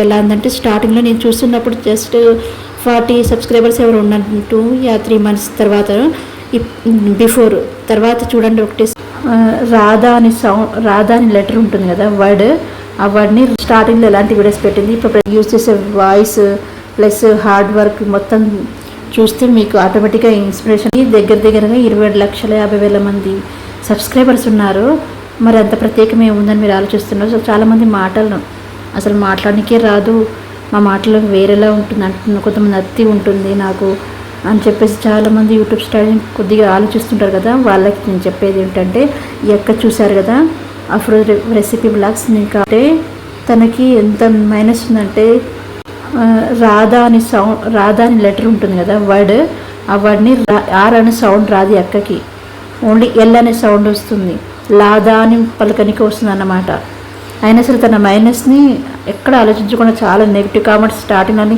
ఎలా ఉందంటే స్టార్టింగ్లో నేను చూస్తున్నప్పుడు జస్ట్ 40 సబ్స్క్రైబర్స్ ఎవరు ఉన్నట్టు 3 months తర్వాత బిఫోర్ తర్వాత చూడండి ఒకటి రాధా అని లెటర్ ఉంటుంది కదా వర్డ్, ఆ వర్డ్ని స్టార్టింగ్లో ఎలాంటి వీడియోస్ పెట్టింది, ఇప్పుడు యూజ్ చేసే వాయిస్ ప్లస్ హార్డ్ వర్క్ మొత్తం చూస్తే మీకు ఆటోమేటిక్గా ఇన్స్పిరేషన్. దగ్గరగా 27,50,000 మంది సబ్స్క్రైబర్స్ ఉన్నారు. మరి అంత ప్రత్యేకం ఏముందని మీరు ఆలోచిస్తున్నారు. సో చాలామంది మాటలను అసలు మాట్లాడడానికే రాదు, మా మాటలు వేరేలా ఉంటుంది అంటున్న కొంతమంది అత్తి ఉంటుంది నాకు అని చెప్పేసి చాలామంది యూట్యూబ్ స్టార్టింగ్ కొద్దిగా ఆలోచిస్తుంటారు కదా. వాళ్ళకి నేను చెప్పేది ఏంటంటే ఈ అక్క చూశారు కదా అఫ్రో రెసిపీ బ్లాగ్స్, అంటే తనకి ఎంత మైనస్ ఉందంటే రాధా అని లెటర్ ఉంటుంది కదా వర్డ్, ఆ వర్డ్ని ఆర్ అనే సౌండ్ రాదు అక్కకి, ఓన్లీ ఎల్ అనే సౌండ్ వస్తుంది, లాదా అని పలకనికి వస్తుంది అన్నమాట. అయినా సరే తన మైనస్ని ఎక్కడ ఆలోచించకుండా చాలా నెగిటివ్ కామెంట్స్ స్టార్టింగ్ అని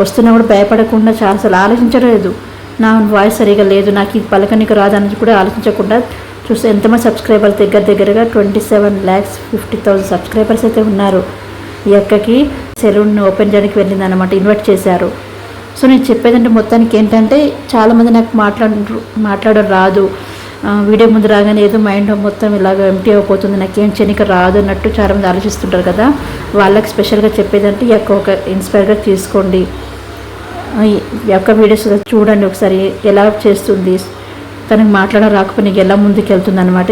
వస్తున్నప్పుడు భయపడకుండా చాలా అసలు ఆలోచించలేదు, నా వాయిస్ సరిగా లేదు, నాకు ఇది పలకనికి రాదని కూడా ఆలోచించకుండా చూస్తే ఎంతమంది సబ్స్క్రైబర్స్ దగ్గరగా 27,50,000 సబ్స్క్రైబర్స్ అయితే ఉన్నారు. ఈ అక్కకి సెలూన్ ఓపెన్ చేయడానికి వెళ్ళింది అనమాట, ఇన్వైట్ చేశారు. సో నేను చెప్పేదంటే మొత్తానికి ఏంటంటే చాలామంది నాకు మాట్లాడడం రాదు, వీడియో ముందు రాగానే ఏదో మైండ్ మొత్తం ఇలాగ ఎంటీ అయిపోతుంది, నాకేం చెనిక రాదు అన్నట్టు చాలామంది ఆలోచిస్తుంటారు కదా. వాళ్ళకి స్పెషల్గా చెప్పేదంటే ఈ యొక్క ఒక ఇన్స్పైర్గా తీసుకోండి, ఈ యొక్క వీడియోస్ చూడండి ఒకసారి ఎలా చేస్తుంది, తనకు మాట్లాడడం రాకపోతే నీకు ఎలా ముందుకు వెళ్తుంది అనమాట.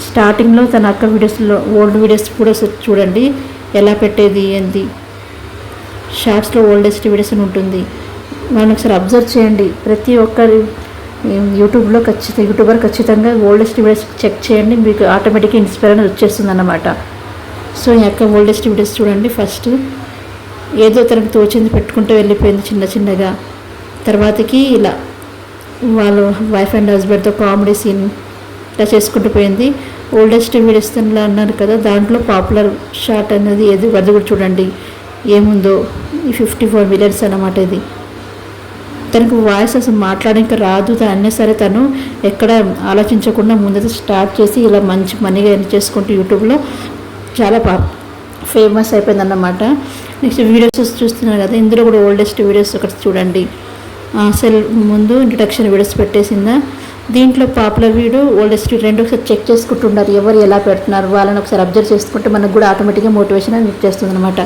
స్టార్టింగ్లో తన అక్క వీడియోస్లో ఓల్డ్ వీడియోస్ కూడా చూడండి ఎలా పెట్టేది ఏంది, షార్ట్స్లో ఓల్డెస్ట్ వీడియోస్ అని ఉంటుంది, వాళ్ళని ఒకసారి అబ్జర్వ్ చేయండి. ప్రతి ఒక్కరి యూట్యూబర్ ఖచ్చితంగా ఓల్డెస్ట్ వీడియోస్ చెక్ చేయండి, మీకు ఆటోమేటిక్గా ఇన్స్పైర్ అనేది వచ్చేస్తుంది అన్నమాట. సో ఈ యొక్క ఓల్డెస్ట్ వీడియోస్ చూడండి. ఫస్ట్ ఏదో తనకు తోచింది పెట్టుకుంటూ వెళ్ళిపోయింది చిన్నగా, తర్వాతకి ఇలా వాళ్ళు వైఫ్ అండ్ హస్బెండ్తో కామెడీ సీన్ ఇలా చేసుకుంటూ పోయింది. ఓల్డెస్ట్ వీడియోస్ ఇలా అన్నారు కదా, దాంట్లో పాపులర్ షార్ట్ అనేది ఏది అది కూడా చూడండి ఏముందో, ఈ 54 million అన్నమాట. ఇది తనకు వాయిస్ అసలు మాట్లాడడానికి రాదు, అయినా సరే తను ఎక్కడ ఆలోచించకుండా ముందైతే స్టార్ట్ చేసి ఇలా మంచి మనీగా ఎర్న్ చేసుకుంటూ యూట్యూబ్లో చాలా ఫేమస్ అయిపోయిందన్నమాట. నెక్స్ట్ వీడియోస్ చూస్తున్నారు కదా, ఇందులో కూడా ఓల్డెస్ట్ వీడియోస్ ఒకటి చూడండి. అసలు ముందు ఇంట్రడక్షన్ వీడియోస్ పెట్టేసిందా, దీంట్లో పాపులర్ వీడియో ఓల్డెస్ట్ రెండు ఒకసారి చెక్ చేసుకుంటున్నారు, ఎవరు ఎలా పెడుతున్నారు వాళ్ళని ఒకసారి అబ్జర్వ్ చేసుకుంటే మనకు కూడా ఆటోమేటిక్గా మోటివేషన్ అని చేస్తుంది అనమాట.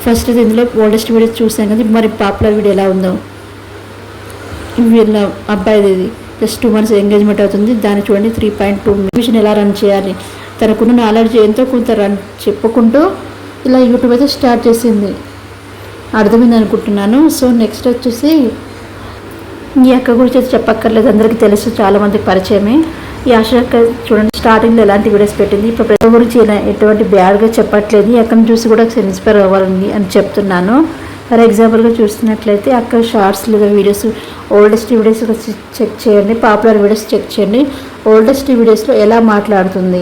ఫస్ట్ ఇందులో ఓల్డెస్ట్ వీడియోస్ చూసాం కదా, మరి పాపులర్ వీడియో ఎలా ఉందో, వీళ్ళ అబ్బాయిది ఇది జస్ట్ 2 months ఎంగేజ్మెంట్ అవుతుంది, దాన్ని చూడండి 3.2 మిషన్ ఎలా రన్ చేయాలి, తనకున్న నాలెడ్జ్ ఎంతో కొంత రన్ చెప్పుకుంటూ ఇలా యూట్యూబ్ అయితే స్టార్ట్ చేసింది, అర్థమైంది అనుకుంటున్నాను. సో నెక్స్ట్ వచ్చేసి ఈ అక్క గురించి అయితే చెప్పక్కర్లేదు, అందరికీ తెలుసు, చాలామందికి పరిచయమే. ఈ ఆశ అక్క చూడండి స్టార్టింగ్లో ఎలాంటి వీడియోస్ పెట్టింది, ఇప్పుడు ప్రతి గురించి ఎటువంటి బ్యాడ్గా చెప్పట్లేదు, ఈ అక్కని చూసి కూడా ఇన్స్పైర్ అవ్వాలని అని చెప్తున్నాను. ఫర్ ఎగ్జాంపుల్గా చూస్తున్నట్లయితే అక్క షార్ట్స్ లేదా వీడియోస్ ఓల్డెస్ట్ వీడియోస్ చెక్ చేయండి, పాపులర్ వీడియోస్ చెక్ చేయండి, ఓల్డెస్ట్ వీడియోస్లో ఎలా మాట్లాడుతుంది,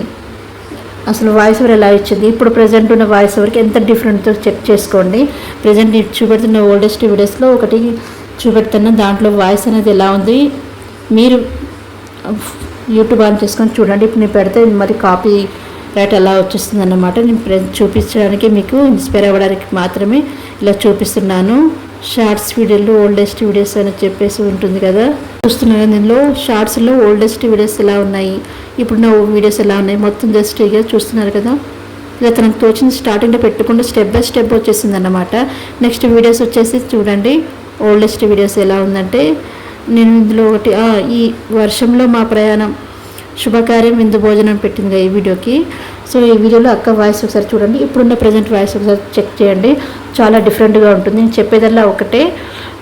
అసలు వాయిస్ ఓవర్ ఎలా ఇచ్చింది, ఇప్పుడు ప్రజెంట్ ఉన్న వాయిస్ ఓవర్కి ఎంత డిఫరెంట్తో చెక్ చేసుకోండి. ప్రజెంట్ చూపెడుతున్న ఓల్డెస్ట్ వీడియోస్లో ఒకటి చూపెడుతున్న దాంట్లో వాయిస్ అనేది ఎలా ఉంది, మీరు యూట్యూబ్ ఆన్ చేసుకొని చూడండి. ఇప్పుడు నేను పెడితే మరి కాపీ రైట్ ఎలా వచ్చేస్తుంది అన్నమాట. నేను చూపించడానికి మీకు ఇన్స్పైర్ అవ్వడానికి మాత్రమే ఇలా చూపిస్తున్నాను. షార్ట్స్ వీడియోలో ఓల్డెస్ట్ వీడియోస్ అని చెప్పేసి ఉంటుంది కదా, చూస్తున్నాను. దీనిలో షార్ట్స్లో ఓల్డెస్ట్ వీడియోస్ ఎలా ఉన్నాయి, ఇప్పుడున్న వీడియోస్ ఎలా ఉన్నాయి మొత్తం జస్ట్ ఇక చూస్తున్నారు కదా. ఇలా తనకు తోచింది స్టార్టింగ్లో పెట్టుకుంటూ స్టెప్ బై స్టెప్ వచ్చేసింది అన్నమాట. నెక్స్ట్ వీడియోస్ వచ్చేసి చూడండి ఓల్డెస్ట్ వీడియోస్ ఎలా ఉందంటే, నేను ఇందులో ఒకటి ఈ వర్షంలో మా ప్రయాణం శుభకార్యం విందు భోజనం పెట్టింది ఈ వీడియోకి. సో ఈ వీడియోలో అక్క వాయిస్ ఒకసారి చూడండి, ఇప్పుడున్న ప్రజెంట్ వాయిస్ ఒకసారి చెక్ చేయండి, చాలా డిఫరెంట్గా ఉంటుంది. నేను చెప్పేదల్లా ఒకటే,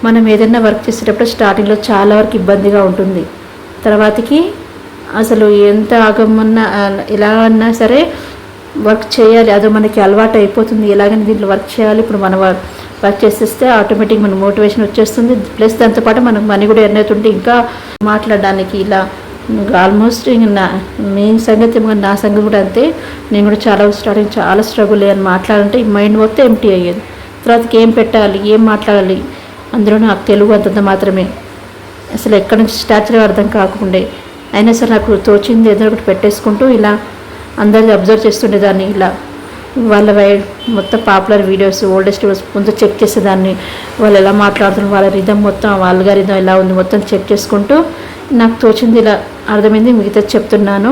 మనం ఏదైనా వర్క్ చేసేటప్పుడు స్టార్టింగ్లో చాలా వరకు ఇబ్బందిగా ఉంటుంది, తర్వాతకి అసలు ఎంత ఆగమన్నా ఎలా అన్నా సరే వర్క్ చేయాలి, అది మనకి అలవాటు అయిపోతుంది. ఎలాగని దీంట్లో వర్క్ చేయాలి, ఇప్పుడు మనం వర్క్ చేసేస్తే ఆటోమేటిక్ మనకు మోటివేషన్ వచ్చేస్తుంది, ప్లస్ దాంతోపాటు మనకు మనీ కూడా ఎర్న్ అవుతుంటే ఇంకా మాట్లాడడానికి ఇలా ఆల్మోస్ట్ ఇంకా మీ సంగతి నా సంగతి కూడా అంతే. నేను కూడా స్టార్టింగ్ చాలా స్ట్రగుల్ అయ్యాను, మాట్లాడాలంటే ఈ మైండ్ మొత్తం ఎంటీ అయ్యేది. తర్వాతకి ఏం పెట్టాలి, ఏం మాట్లాడాలి, అందులో నాకు తెలుగు అంతంత మాత్రమే, అసలు ఎక్కడి నుంచి స్టార్ట్ చేయాలో అర్థం కాకుండా. అయినా సరే నాకు తోచింది ఏదో ఒకటి పెట్టేసుకుంటూ ఇలా అందరిది అబ్జర్వ్ చేస్తుండేదాన్ని. ఇలా వాళ్ళ మొత్తం పాపులర్ వీడియోస్ ఓల్డెస్ట్ వీడియోస్ ముందు చెక్ చేసేదాన్ని. వాళ్ళు ఎలా మాట్లాడుతున్నారు, వాళ్ళ రిధం మొత్తం వాళ్ళగా రిధం ఎలా ఉంది మొత్తం చెక్ చేసుకుంటూ నాకు తోచింది ఇలా అర్థమైంది మిగతా చెప్తున్నాను.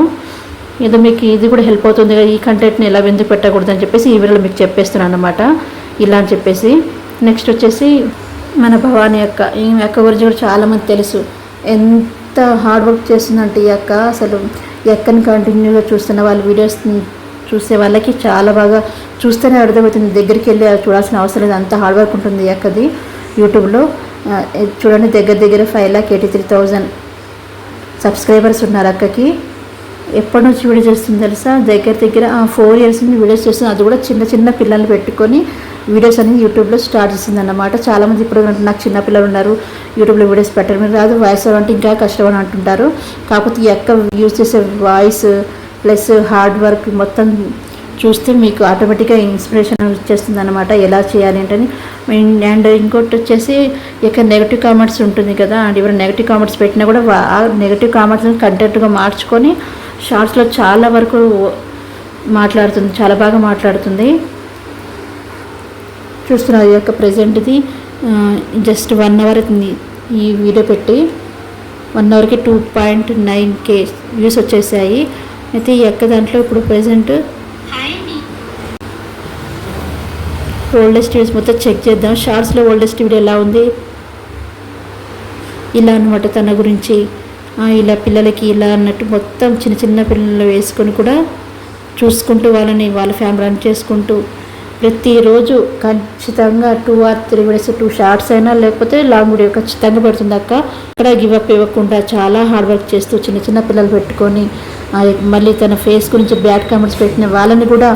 ఏదో మీకు ఇది కూడా హెల్ప్ అవుతుంది కదా, ఈ కంటెంట్ని ఎలా ఎందుకు పెట్టకూడదు అని చెప్పేసి ఈ వీడియోలో మీకు చెప్పేస్తున్నాను అనమాట. ఇలా అని చెప్పేసి నెక్స్ట్ వచ్చేసి మన భవానీ అక్క. ఈ అక్క గురించి కూడా చాలామంది తెలుసు. ఎంత హార్డ్ వర్క్ చేస్తుందంటే ఈ అక్క, అసలు ఈ అక్కని కంటిన్యూగా చూస్తున్న వాళ్ళ వీడియోస్ని చూసే వాళ్ళకి చాలా బాగా చూస్తేనే అర్థమవుతుంది. దగ్గరికి వెళ్ళి చూడాల్సిన అవసరం లేదు, అంత హార్డ్ వర్క్ ఉంటుంది ఈ అక్కది. యూట్యూబ్లో చూడండి, దగ్గర 5,83,000 సబ్స్క్రైబర్స్ ఉన్నారు అక్కకి. ఎప్పటి నుంచి వీడియో చేస్తుంది తెలుసా? దగ్గర 4 years నుంచి వీడియోస్ చేస్తుంది. అది కూడా చిన్న పిల్లల్ని పెట్టుకొని వీడియోస్ అనేది యూట్యూబ్లో స్టార్ట్ చేసింది అన్నమాట. చాలామంది ఇప్పుడు నాకు చిన్న పిల్లలు ఉన్నారు, యూట్యూబ్లో వీడియోస్ పెట్టడం రాదు, వాయిస్ ఓవర్ అంటే ఇంకా కష్టం అని అంటుంటారు. కాకపోతే ఈ అక్క యూజ్ చేసే వాయిస్ ప్లస్ హార్డ్ వర్క్ మొత్తం చూస్తే మీకు ఆటోమేటిక్గా ఇన్స్పిరేషన్ వచ్చేస్తుంది అనమాట, ఎలా చేయాలి ఏంటని. అండ్ ఇంకోటి వచ్చేసి ఇక నెగిటివ్ కామెంట్స్ ఉంటుంది కదా, అండ్ ఎవరైనా నెగిటివ్ కామెంట్స్ పెట్టినా కూడా ఆ నెగిటివ్ కామెంట్స్ని కంటెంట్గా మార్చుకొని షార్ట్స్లో చాలా వరకు మాట్లాడుతుంది, చాలా బాగా మాట్లాడుతుంది. చూస్తున్నారు ఈ యొక్క ప్రజెంట్ది జస్ట్ 1 hour ఈ వీడియో పెట్టి 1 hourకి 2.9K వ్యూస్ వచ్చేసాయి. అయితే ఈ యొక్క దాంట్లో ఇప్పుడు ప్రజెంట్ ఓల్డెస్ట్ వీడియోస్ మొత్తం చెక్ చేద్దాం. షార్ట్స్లో ఓల్డెస్ట్ వీడియో ఎలా ఉంది, ఇలా అనమాట తన గురించి. ఇలా పిల్లలకి ఇలా అన్నట్టు మొత్తం చిన్న పిల్లలు వేసుకొని కూడా చూసుకుంటూ వాళ్ళ ఫ్యామిలీ రన్ చేసుకుంటూ ప్రతిరోజు ఖచ్చితంగా 2 or 3 వీడియోస్, 2 షార్ట్స్ అయినా లేకపోతే లాంగ్ వీడియో ఖచ్చితంగా పెడుతుంది అక్క. అక్కడ గివప్ ఇవ్వకుండా చాలా హార్డ్ వర్క్ చేస్తూ చిన్న పిల్లలు పెట్టుకొని మళ్ళీ తన ఫేస్ గురించి బ్యాడ్ కామెంట్స్ పెట్టిన వాళ్ళని కూడా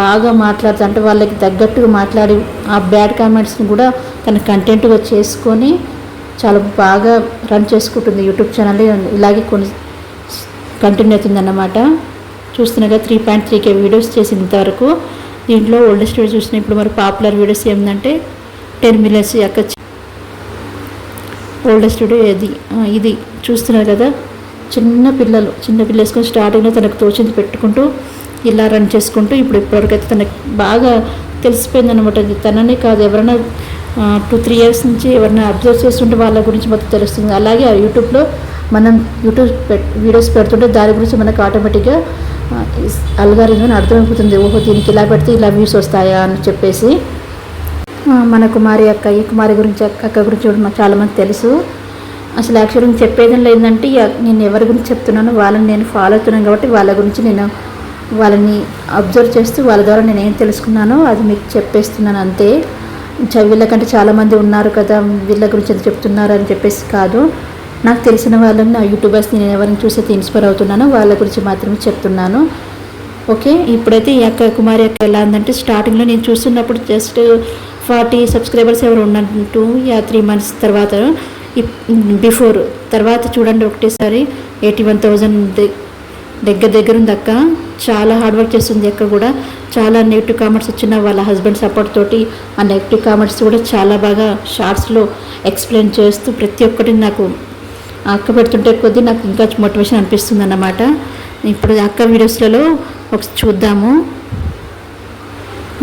బాగా మాట్లాడుతూ, అంటే వాళ్ళకి తగ్గట్టుగా మాట్లాడి ఆ బ్యాడ్ కామెంట్స్ని కూడా తన కంటెంట్గా చేసుకొని చాలా బాగా రన్ చేసుకుంటుంది యూట్యూబ్ ఛానల్. ఇలాగే కంటిన్యూ అవుతుందన్నమాట. చూస్తున్నాగా 3.3K వీడియోస్ చేసి ఇంతవరకు. దీంట్లో ఓల్డెస్ట్ వీడియో చూసిన ఇప్పుడు మరి పాపులర్ వీడియోస్ ఏమిటంటే 10 million అక్క ఓల్డెస్ట్ వీడియో ఇది చూస్తున్నారు కదా. చిన్న పిల్లలు వేసుకొని స్టార్టింగ్లో తనకు తోచింది పెట్టుకుంటూ ఇలా రన్ చేసుకుంటూ ఇప్పటివరకైతే తనకు బాగా తెలిసిపోయింది అనమాట. తననే కాదు, ఎవరైనా 2-3 years నుంచి ఎవరైనా అబ్జర్వ్ చేస్తుంటే వాళ్ళ గురించి మొత్తం తెలుస్తుంది. అలాగే ఆ యూట్యూబ్లో మనం వీడియోస్ పెడుతుంటే దాని గురించి మనకు ఆటోమేటిక్గా అల్గారిథం అర్థమైపోతుంది. ఓహో, దీనికి ఇలా పెడితే ఇలా వ్యూస్ వస్తాయా అని చెప్పేసి. మన కుమారి అక్క, ఈ కుమారి గురించి అక్క గురించి కూడా నాకు చాలామంది తెలుసు. అసలు యాక్చువల్గా చెప్పేది ఏంటంటే నేను ఎవరి గురించి చెప్తున్నానో వాళ్ళని నేను ఫాలో అవుతున్నాను కాబట్టి వాళ్ళ గురించి నేను వాళ్ళని అబ్జర్వ్ చేస్తూ వాళ్ళ ద్వారా నేను ఏం తెలుసుకున్నానో అది మీకు చెప్పేస్తున్నాను అంతే. వీళ్ళకంటే చాలామంది ఉన్నారు కదా, వీళ్ళ గురించి ఎంత చెప్తున్నారు అని చెప్పేసి కాదు. నాకు తెలిసిన వాళ్ళని, నా యూట్యూబర్స్ని నేను ఎవరిని చూసి ఇన్స్పైర్ అవుతున్నానో వాళ్ళ గురించి మాత్రమే చెప్తున్నాను. ఓకే, ఇప్పుడైతే ఈ అక్క కుమారి అక్క ఎలా ఉందంటే, స్టార్టింగ్లో నేను చూస్తున్నప్పుడు జస్ట్ 40 సబ్స్క్రైబర్స్ ఎవరు ఉన్నట్టు 3 months తర్వాత బిఫోర్ తర్వాత చూడండి ఒకటేసారి 81,000 దగ్గర ఉంది అక్క. చాలా హార్డ్ వర్క్ చేస్తుంది అక్క కూడా. చాలా నెగిటివ్ కామెంట్స్ వచ్చిన వాళ్ళ హస్బెండ్ సపోర్ట్ తోటి ఆ నెగిటివ్ కామెంట్స్ కూడా చాలా బాగా షార్ట్స్లో ఎక్స్ప్లెయిన్ చేస్తూ ప్రతి ఒక్కటి నాకు అక్క పెడుతుంటే కొద్దీ నాకు ఇంకా మోటివేషన్ అనిపిస్తుంది అన్నమాట. ఇప్పుడు అక్క వీడియోస్లలో ఒకసారి చూద్దాము.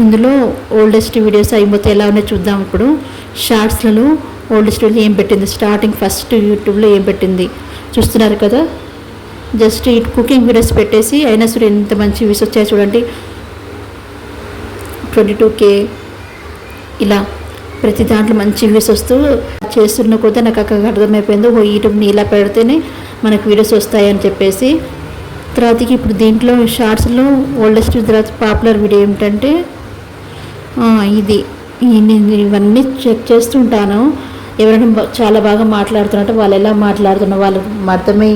ఇందులో ఓల్డెస్ట్ వీడియోస్ అయిపోతే ఎలా ఉన్నాయో చూద్దాం. ఇప్పుడు షార్ట్స్లలో ఓల్డెస్ట్ వీడియో ఏం పెట్టింది, స్టార్టింగ్ ఫస్ట్ యూట్యూబ్లో ఏం పెట్టింది చూస్తున్నారు కదా. జస్ట్ ఈ కుకింగ్ వీడియోస్ పెట్టేసి అయినా సరే ఎంత మంచి వ్యూస్ వచ్చాయో చూడండి. 22K ఇలా ప్రతి దాంట్లో మంచి వ్యూస్ వస్తూ చేస్తున్న కొద్దీ నాకు అక్కడ అర్థమైపోయింది, ఓ యూట్యూబ్ని ఇలా పెడితేనే మనకు వీడియోస్ వస్తాయని చెప్పేసి. తర్వాతకి ఇప్పుడు దీంట్లో షార్ట్స్లో ఓల్డెస్ట్ తర్వాత పాపులర్ వీడియో ఏమిటంటే నేను ఇవన్నీ చెక్ చేస్తుంటాను. ఎవరైనా చాలా బాగా మాట్లాడుతున్నట్టు వాళ్ళు ఎలా మాట్లాడుతున్నారు, వాళ్ళు అర్థమై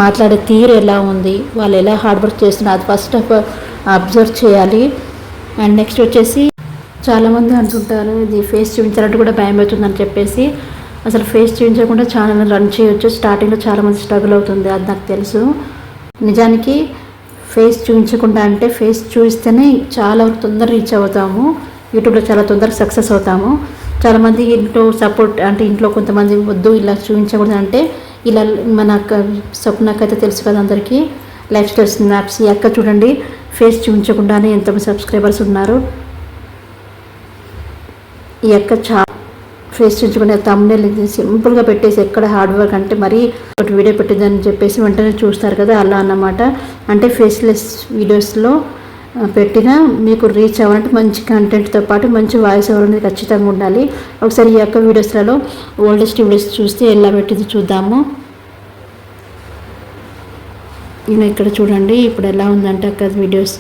మాట్లాడే తీరు ఎలా ఉంది, వాళ్ళు ఎలా హార్డ్ వర్క్ చేస్తున్నారు, అది ఫస్ట్ అబ్జర్వ్ చేయాలి. అండ్ నెక్స్ట్ వచ్చేసి చాలామంది అంటుంటారు ఇది ఫేస్ చూపించాలంటే కూడా భయం అవుతుందని చెప్పేసి. అసలు ఫేస్ చూపించకుండా ఛానల్ రన్ చేయొచ్చు. స్టార్టింగ్లో చాలామంది స్ట్రగుల్ అవుతుంది, అది నాకు తెలుసు. నిజానికి ఫేస్ చూపించకుండా అంటే ఫేస్ చూపిస్తేనే చాలా తొందరగా రీచ్ అవుతాము, యూట్యూబ్లో చాలా తొందరగా సక్సెస్ అవుతాము. చాలామంది ఇంట్లో సపోర్ట్ అంటే ఇంట్లో కొంతమంది వద్దు ఇలా చూపించకూడదు అంటే ఇలా మన స్వప్నకైతే తెలుసు కదా అందరికీ, లైఫ్ స్టైల్ స్నాప్స్. ఈ అక్క చూడండి ఫేస్ చూపించకుండానే ఎంతమంది సబ్స్క్రైబర్స్ ఉన్నారు. ఈ యొక్క ఫేస్ చూపించుకునే తమ్మునేల్ సింపుల్గా పెట్టేసి ఎక్కడ హార్డ్ వర్క్ అంటే మరీ ఒకటి వీడియో పెట్టిందని చెప్పేసి వెంటనే చూస్తారు కదా, అలా అన్నమాట. అంటే ఫేస్లెస్ వీడియోస్లో పెట్టినా మీకు రీచ్ అవ్వాలంటే మంచి కంటెంట్తో పాటు మంచి వాయిస్ ఓవర్ అనేది ఖచ్చితంగా ఉండాలి. ఒకసారి ఈ యొక్క వీడియోస్లలో ఓల్డెస్ట్ వీడియోస్ చూస్తే ఎలా పెట్టింది చూద్దాము. నేను ఇక్కడ చూడండి ఇప్పుడు ఎలా ఉందంటే అక్క వీడియోస్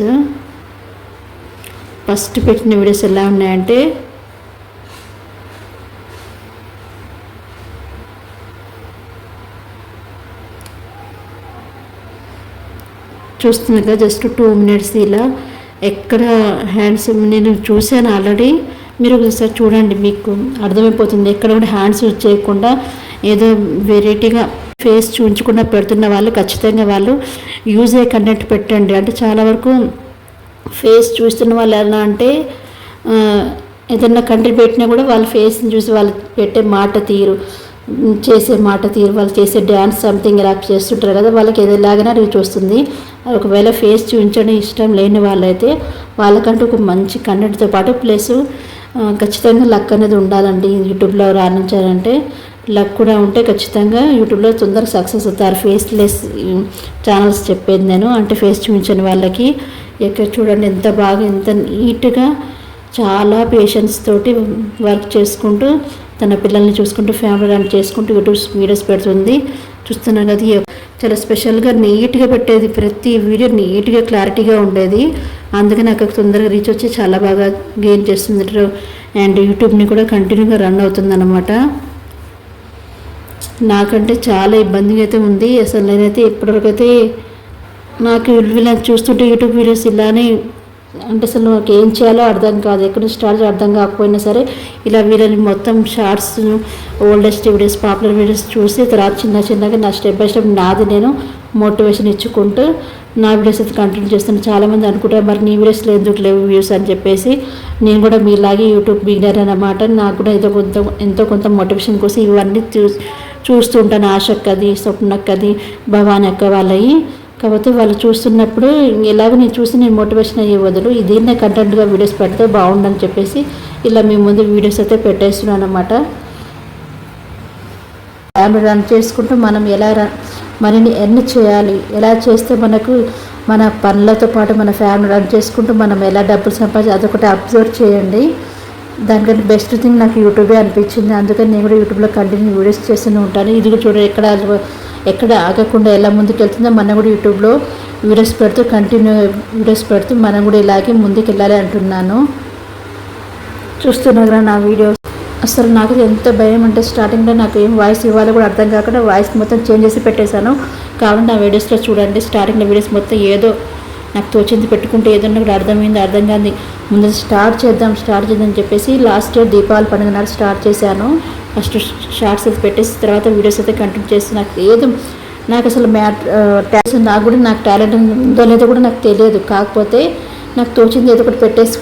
ఫస్ట్ పెట్టిన వీడియోస్ ఎలా ఉన్నాయంటే చూస్తున్నారు కదా, జస్ట్ 2 minutes ఇలా ఎక్కడ హ్యాండ్స్ నేను చూశాను ఆల్రెడీ. మీరు ఒకసారి చూడండి మీకు అర్థమైపోతుంది. ఎక్కడ కూడా హ్యాండ్స్ యూజ్ చేయకుండా ఏదో వెరైటీగా ఫేస్ చూపించకుండా పెడుతున్న వాళ్ళు ఖచ్చితంగా వాళ్ళు యూజ్ అయ్యే కంటెంట్ పెట్టండి. అంటే చాలా వరకు ఫేస్ చూస్తున్న వాళ్ళు ఎలా అంటే ఏదన్నా కంటెంట్ పెట్టినా కూడా వాళ్ళ ఫేస్ని చూసి వాళ్ళు పెట్టే మాట తీరు, చేసే మాట తీరు, వాళ్ళు చేసే డ్యాన్స్ సంథింగ్ ఇలా చేస్తుంటారు కదా, వాళ్ళకి ఏదోలాగానే రీచ్ వస్తుంది. ఒకవేళ ఫేస్ చూపించడం ఇష్టం లేని వాళ్ళైతే వాళ్ళకంటూ ఒక మంచి కంటెంట్తో పాటు ప్లస్ ఖచ్చితంగా లక్ అనేది ఉండాలండి. యూట్యూబ్లో రాణించాలంటే లక్ కూడా ఉంటే ఖచ్చితంగా యూట్యూబ్లో తొందరగా సక్సెస్ అవుతారు. ఫేస్లెస్ ఛానల్స్ చెప్పేది నేను, అంటే ఫేస్ చూపించని వాళ్ళకి. ఇక్కడ చూడండి ఎంత బాగా ఎంత నీట్గా చాలా పేషెన్స్ తోటి వర్క్ చేసుకుంటూ తన పిల్లల్ని చూసుకుంటూ ఫ్యామిలీ రన్ చేసుకుంటూ యూట్యూబ్ వీడియోస్ పెడుతుంది. చూస్తున్నాను అది చాలా స్పెషల్గా నీట్గా పెట్టేది, ప్రతి వీడియో నీట్గా క్లారిటీగా ఉండేది. అందుకని నాకు తొందరగా రీచ్ వచ్చి చాలా బాగా గెయిన్ చేస్తుంది అండ్ యూట్యూబ్ని కూడా కంటిన్యూగా రన్ అవుతుంది అన్నమాట. నాకంటే చాలా ఇబ్బందిగా అయితే ఉంది. అసలు నేనైతే ఇప్పటివరకు అయితే నాకు వీళ్ళని చూస్తుంటే యూట్యూబ్ వీడియోస్ ఇలానే అంటే అసలు నాకు ఏం చేయాలో అర్థం కాదు, ఎక్కడ నుంచి స్టార్ట్ అర్థం కాకపోయినా సరే ఇలా వీళ్ళని మొత్తం shorts oldest videos popular videos చూసి తర్వాత చిన్న చిన్నగా నా స్టెప్ బై స్టెప్ నాది నేను మోటివేషన్ ఇచ్చుకుంటూ నా వీడియోస్ అయితే కంటిన్యూ చేస్తాను. చాలామంది అనుకుంటారు మరి నీ వీడియోస్లో ఎందుకు లేవు వ్యూస్ అని చెప్పేసి. నేను కూడా మీలాగే యూట్యూబ్ బిగినర్ అన్నమాట. నాకు కూడా ఎంతో కొంత మోటివేషన్ కోసం ఇవన్నీ చూస్తూ ఉంటాను. ఆశక్కది, స్వప్నక్కది, భవాని అక్క వాళ్ళవి. కాకపోతే వాళ్ళు చూస్తున్నప్పుడు ఎలాగో నేను చూసి నేను మోటివేషన్ అయ్యే బదులు దీన్నే కంటెంట్గా వీడియోస్ పెడితే బాగుండని చెప్పేసి ఇలా మీ ముందు వీడియోస్ అయితే పెట్టేస్తున్నాను అన్నమాట. ఫ్యామిలీ రన్ చేసుకుంటూ మనం ఎలా మరిన్ని ఎర్న్ చేయాలి, ఎలా చేస్తే మనకు మన పనులతో పాటు మన ఫ్యామిలీ రన్ చేసుకుంటూ మనం ఎలా డబ్బులు సంపాదించి అదొకటి అబ్జర్వ్ చేయండి. దానికంటే బెస్ట్ థింగ్ నాకు యూట్యూబే అనిపించింది. అందుకని నేను కూడా యూట్యూబ్లో కంటిన్యూ వీడియోస్ చేస్తూనే ఉంటాను. ఇది కూడా చూడండి ఎక్కడ ఆగకుండా ఎలా ముందుకు వెళ్తుందో మనం కూడా యూట్యూబ్లో వీడియోస్ పెడుతూ కంటిన్యూ వీడియోస్ పెడుతూ మనం కూడా ఇలాగే ముందుకు వెళ్ళాలి అంటున్నాను. చూస్తున్నారు నా వీడియోస్. అసలు నాకు ఎంత భయం అంటే స్టార్టింగ్లో నాకు ఏం వాయిస్ ఇవ్వాలో కూడా అర్థం కాకుండా వాయిస్ మొత్తం చేంజ్ చేసి పెట్టేశాను. కాబట్టి నా వీడియోస్లో చూడండి స్టార్టింగ్లో వీడియోస్ మొత్తం ఏదో నాకు తోచింది పెట్టుకుంటే ఏదన్నా కూడా అర్థం కాదు. ముందు స్టార్ట్ చేద్దాం అని చెప్పేసి లాస్ట్ ఇయర్ దీపావళి పండుగ నాడు స్టార్ట్ చేశాను. ఫస్ట్ షార్ట్స్ అయితే పెట్టేసి తర్వాత వీడియోస్ అయితే కంటిన్యూ చేసి నాకు అసలు నాకు టాలెంట్ ఉందో లేదో కూడా నాకు తెలియదు. కాకపోతే నాకు తోచింది ఏదో ఒకటి పెట్టేసి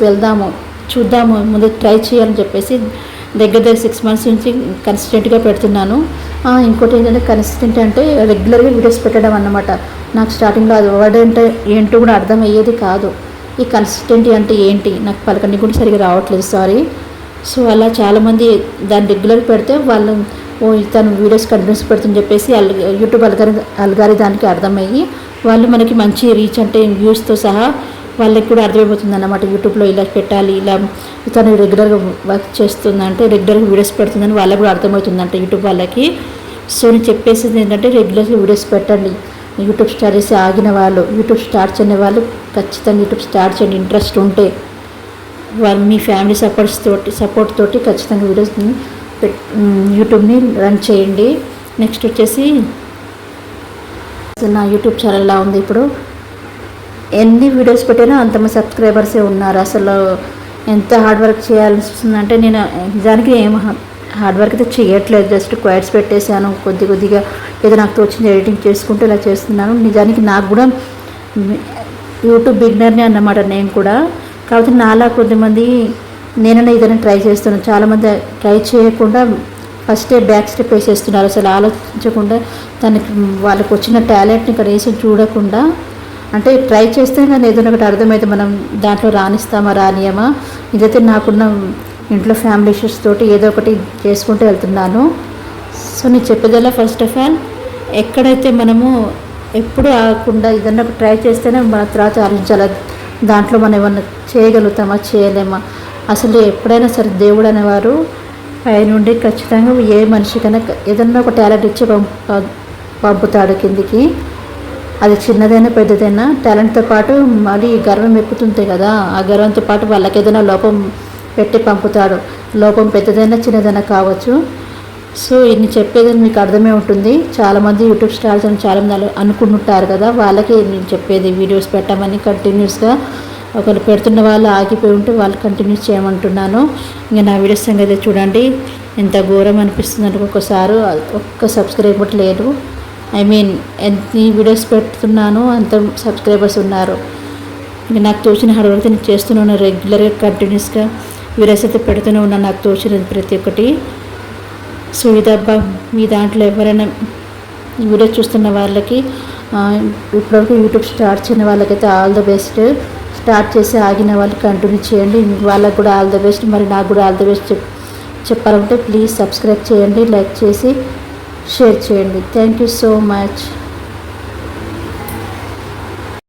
చూద్దాము ముందు ట్రై చేయాలని చెప్పేసి దగ్గర 6 months నుంచి కన్సిస్టెంట్గా పెడుతున్నాను. ఇంకోటి ఏంటంటే కన్సిస్టెంట్ అంటే రెగ్యులర్గా వీడియోస్ పెట్టడం అన్నమాట. నాకు స్టార్టింగ్లో అది వర్డ్ అంటే ఏంటో కూడా అర్థం అయ్యేది కాదు. ఈ కన్సిస్టెంట్ అంటే ఏంటి నాకు పలకని కూడా సరిగ్గా రావట్లేదు, సారీ. సో అలా చాలామంది దాన్ని రెగ్యులర్ పెడితే వాళ్ళు తను వీడియోస్ కంటిన్యూస్ పెడుతుందని చెప్పేసి యూట్యూబ్ అల్గారిథానికి అర్థమయ్యి వాళ్ళు మనకి మంచి రీచ్ అంటే వ్యూస్తో సహా వాళ్ళకి కూడా అర్థమైపోతుంది అన్నమాట. యూట్యూబ్లో ఇలా పెట్టాలి, ఇలా తను రెగ్యులర్గా వర్క్ చేస్తుందంటే రెగ్యులర్గా వీడియోస్ పెడుతుందని వాళ్ళకి కూడా అర్థమవుతుందంట యూట్యూబ్ వాళ్ళకి. సో నేను చెప్పేసింది ఏంటంటే రెగ్యులర్గా వీడియోస్ పెట్టండి. యూట్యూబ్ స్టార్ట్ చేసి ఆగిన వాళ్ళు, యూట్యూబ్ స్టార్ట్ చేయని వాళ్ళు ఖచ్చితంగా యూట్యూబ్ స్టార్ట్ చేయండి. ఇంట్రెస్ట్ ఉంటే వాళ్ళు మీ ఫ్యామిలీ సపోర్ట్ తోటి ఖచ్చితంగా వీడియోస్ని యూట్యూబ్ని రన్ చేయండి. నెక్స్ట్ వచ్చేసి నా యూట్యూబ్ ఛానల్లా ఉంది. ఇప్పుడు ఎన్ని వీడియోస్ పెట్టినా అంతమంది సబ్స్క్రైబర్సే ఉన్నారు. అసలు ఎంత హార్డ్ వర్క్ చేయాల్సి వస్తుందంటే నేను నిజానికి ఏం హార్డ్ వర్క్ అయితే చేయట్లేదు, జస్ట్ క్వైట్స్ పెట్టేశాను. కొద్దిగా ఏదో నాకు తోచింది ఎడిటింగ్ చేసుకుంటూ ఇలా చేస్తున్నాను. నిజానికి నాకు కూడా యూట్యూబ్ బిగినర్ని అన్నమాట నేను కూడా. కాబట్టి నాలా కొద్దిమంది నేనైనా ఏదైనా ట్రై చేస్తున్నాను. చాలామంది ట్రై చేయకుండా ఫస్టే బ్యాక్ స్టెప్ వేసేస్తున్నారు. అసలు ఆలోచించకుండా వాళ్ళకి వచ్చిన టాలెంట్ని కనీసం చూడకుండా అంటే ట్రై చేస్తే కానీ ఏదైనా ఒకటి అర్థమైతే మనం దాంట్లో రాణిస్తామా రానియమా. ఇదైతే నాకున్న ఇంట్లో ఫ్యామిలీ ఇష్యూస్ తోటి ఏదో ఒకటి చేసుకుంటూ వెళ్తున్నాను. సో నేను చెప్పేదల్లా ఫస్ట్ ఆఫ్ ఆల్ ఎక్కడైతే మనము ఎప్పుడు ఆగకుండా ఏదన్నా ఒక ట్రై చేస్తేనే మన తర్వాత ఆలోచించాలి దాంట్లో మనం ఏమన్నా చేయగలుగుతామా చేయలేమా. అసలు ఎప్పుడైనా సరే దేవుడు అనేవారు పైనుండి ఖచ్చితంగా ఏ మనిషికైనా ఏదన్నా ఒక టాలెంట్ ఇచ్చి పంపుతాడు కిందికి. అది చిన్నదైనా పెద్దదైనా టాలెంట్తో పాటు మళ్ళీ గర్వం ఎక్కుతుంది కదా, ఆ గర్వంతో పాటు వాళ్ళకి ఏదైనా లోపం పెట్టి పంపుతాడు. లోపం పెద్దదైనా చిన్నదైనా కావచ్చు. సో ఇన్ని చెప్పేదని మీకు అర్థమే ఉంటుంది. చాలామంది యూట్యూబ్ స్టార్స్ అని చాలామంది అనుకుంటుంటారు కదా, వాళ్ళకి నేను చెప్పేది వీడియోస్ పెట్టమని కంటిన్యూస్గా. ఒకరు పెడుతున్న వాళ్ళు ఆగిపోయి ఉంటే వాళ్ళు కంటిన్యూస్ చేయమంటున్నాను. ఇంకా నా వీడియోస్ సంగతి చూడండి ఎంత ఘోరం అనిపిస్తుంది అంటే ఒక్కొక్కసారి ఒక్క సబ్స్క్రైబర్ లేరు. ఎన్ని వీడియోస్ పెడుతున్నాను అంత సబ్స్క్రైబర్స్ ఉన్నారు. ఇంకా నాకు తోచిన హార్డ్ వర్క్ నేను చేస్తూనే ఉన్నాను రెగ్యులర్గా కంటిన్యూస్గా వీడియోస్ అయితే పెడుతూనే ఉన్నాను నాకు తోచినది ప్రతి ఒక్కటి. సో ఇదబ్బా మీ దాంట్లో ఎవరైనా ఈ వీడియో చూస్తున్న వాళ్ళకి ఇప్పటివరకు యూట్యూబ్ స్టార్ట్ చేయని వాళ్ళకైతే ఆల్ ద బెస్ట్. స్టార్ట్ చేసి ఆగిన వాళ్ళు కంటిన్యూ చేయండి. వాళ్ళకు కూడా ఆల్ ద బెస్ట్. మరి నాకు కూడా ఆల్ ద బెస్ట్ చెప్పాలంటే ప్లీజ్ సబ్స్క్రైబ్ చేయండి, లైక్ చేసి షేర్ చేయండి. Thank you so much.